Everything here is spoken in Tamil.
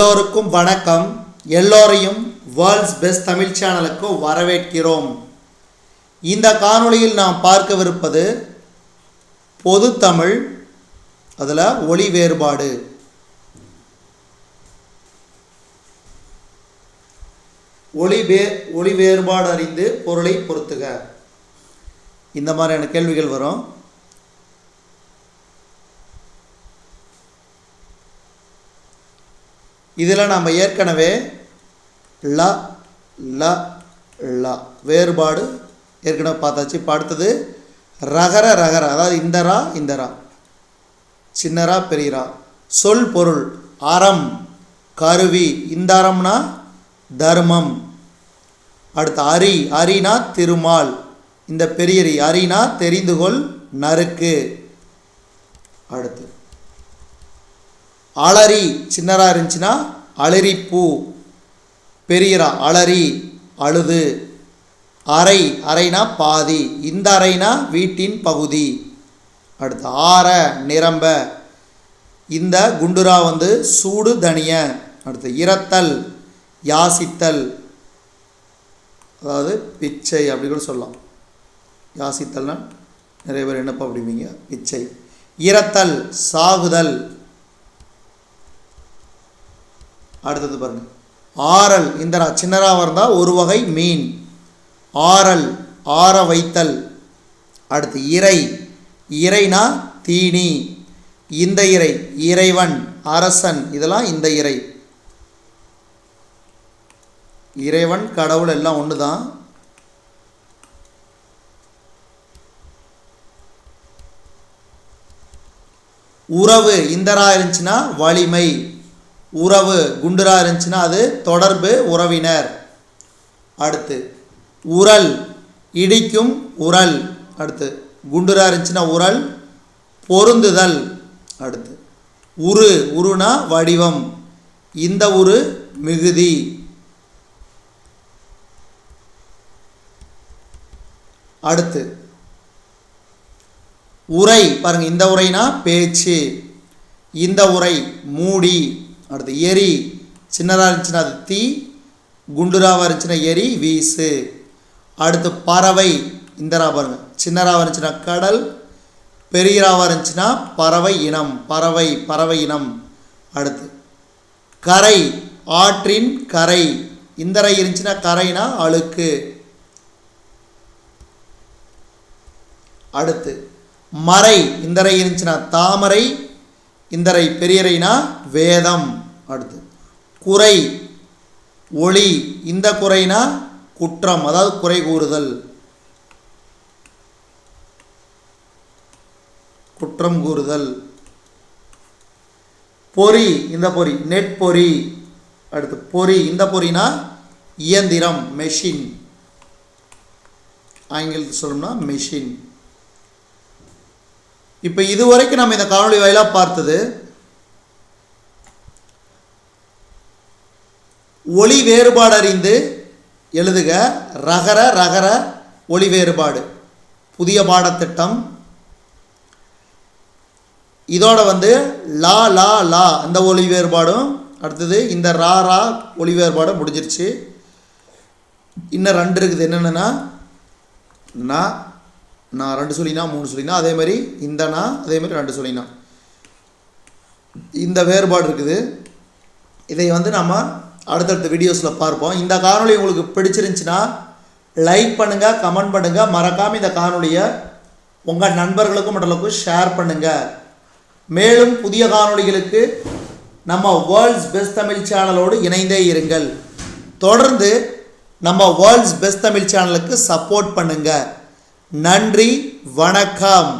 எல்லோருக்கும் வணக்கம். எல்லோரையும் வேர்ல்ட்ஸ் பெஸ்ட் தமிழ் சேனலுக்கு வரவேற்கிறோம். இந்த காணொளியில் நாம் பார்க்கவிருப்பது பொது தமிழ், அதில் ஒலி வேறுபாடு. ஒலி வேறுபாடு அறிந்து பொருளை பொருத்துக. இந்த மாதிரியான கேள்விகள் வரும். இதில் நம்ம ஏற்கனவே ல ல ல வேறுபாடு ஏற்கனவே பார்த்தாச்சு. இப்போ அடுத்தது ரகர ரகர, அதாவது இந்த ரா சின்னரா பெரியரா. சொல் பொருள் அறம் கருவி, இந்த அறம்னா தர்மம். அடுத்து அரி, அரினா திருமால், இந்த பெரியரி அரினா தெரிந்துகொள் நறுக்கு. அடுத்து அலரி, சின்னரா இருந்துச்சுன்னா அலரிப்பூ, பெரியரா அலரி அழுது. அறை, அறைனா பாதி, இந்த அறைனா வீட்டின் பகுதி. அடுத்து ஆற நிரம்ப, இந்த குண்டுரா சூடு தனிய. அடுத்து இரத்தல் யாசித்தல், அதாவது பிச்சை அப்படி கூட சொல்லலாம். யாசித்தல்னா நிறைய பேர் என்னப்பா அப்படிவீங்க, பிச்சை. இரத்தல் சாகுதல். அடுத்தது பாருங்க ஆறல், இந்த சின்னராக இருந்தால் ஒரு வகை மீன். ஆறல் ஆற வைத்தல். அடுத்து இறை, இறைனா தீனி, இந்த இறை இறைவன் அரசன், இதெல்லாம் இந்த இறை. இறைவன் கடவுள் எல்லாம் ஒன்று தான். உறவு, இந்தரா இருந்துச்சுன்னா வலிமை. உறவு குண்டுரா இருந்துச்சுன்னா அது தொடர்பு, உறவினர். அடுத்து உரல், இடிக்கும் உரல். அடுத்து குண்டுரா இருந்துச்சுன்னா உரல் பொருந்துதல். அடுத்து உரு, உருனா வடிவம், இந்த உரு மிகுதி. அடுத்து உரை, பாருங்க இந்த உரைனா பேச்சு, இந்த உரை மூடி. அடுத்து எரி, சின்னதாக இருந்துச்சுன்னா அது தீ, குண்டுராவாக இருந்துச்சுன்னா எரி வீசு. அடுத்து பறவை, இந்தரா பாருங்க சின்னராவாக இருந்துச்சுன்னா கடல், பெரியராவாக இருந்துச்சுன்னா பறவை இனம், பறவை பறவை இனம். அடுத்து கரை, ஆற்றின் கரை, இந்தரை இருந்துச்சுன்னா கரைனா அழுக்கு. அடுத்து மறை, இந்தரை இருந்துச்சுன்னா தாமரை, இந்தரை பெரியரைனா வேதம். அடுத்து குறை ஒளி, இந்த குறைனா குற்றம், அதாவது குறை கூறுதல், குற்றம் கூறுதல். பொறி, இந்த பொறி நெற்பொறி. அடுத்து பொறி, இந்த பொறினா இயந்திரம் மெஷின், ஆங்கிலத்தில் சொல்லணும்னா மெஷின். இப்போ இதுவரைக்கும் நம்ம இந்த காணொளி வாயிலாக பார்த்தது ஒளி வேறுபாடு அறிந்து எழுதுக. ரகர ரகர ஒளி வேறுபாடு புதிய பாடத்திட்டம். இதோட லா லா லா அந்த ஒளி வேறுபாடும், அடுத்தது இந்த ரா ரா ஒளி வேறுபாடும் முடிஞ்சிருச்சு. இன்னும் 2 இருக்குது. என்னென்னா நான் 2 சொல்லினா 3 சொல்லினா, அதேமாதிரி இந்த அதேமாதிரி 2 சொல்லினா, இந்த வேறுபாடு இருக்குது. இதை நம்ம அடுத்தடுத்த வீடியோஸில் பார்ப்போம். இந்த காணொளி உங்களுக்கு பிடிச்சிருந்துச்சுன்னா லைக் பண்ணுங்கள், கமெண்ட் பண்ணுங்கள். மறக்காமல் இந்த காணொளியை உங்கள் நண்பர்களுக்கும் மற்றவர்களுக்கும் ஷேர் பண்ணுங்கள். மேலும் புதிய காணொளிகளுக்கு நம்ம வேர்ல்ட்ஸ் பெஸ்ட் தமிழ் சேனலோடு இணைந்தே இருங்கள். தொடர்ந்து நம்ம வேர்ல்ட்ஸ் பெஸ்ட் தமிழ் சேனலுக்கு சப்போர்ட் பண்ணுங்கள். நன்றி, வணக்கம்.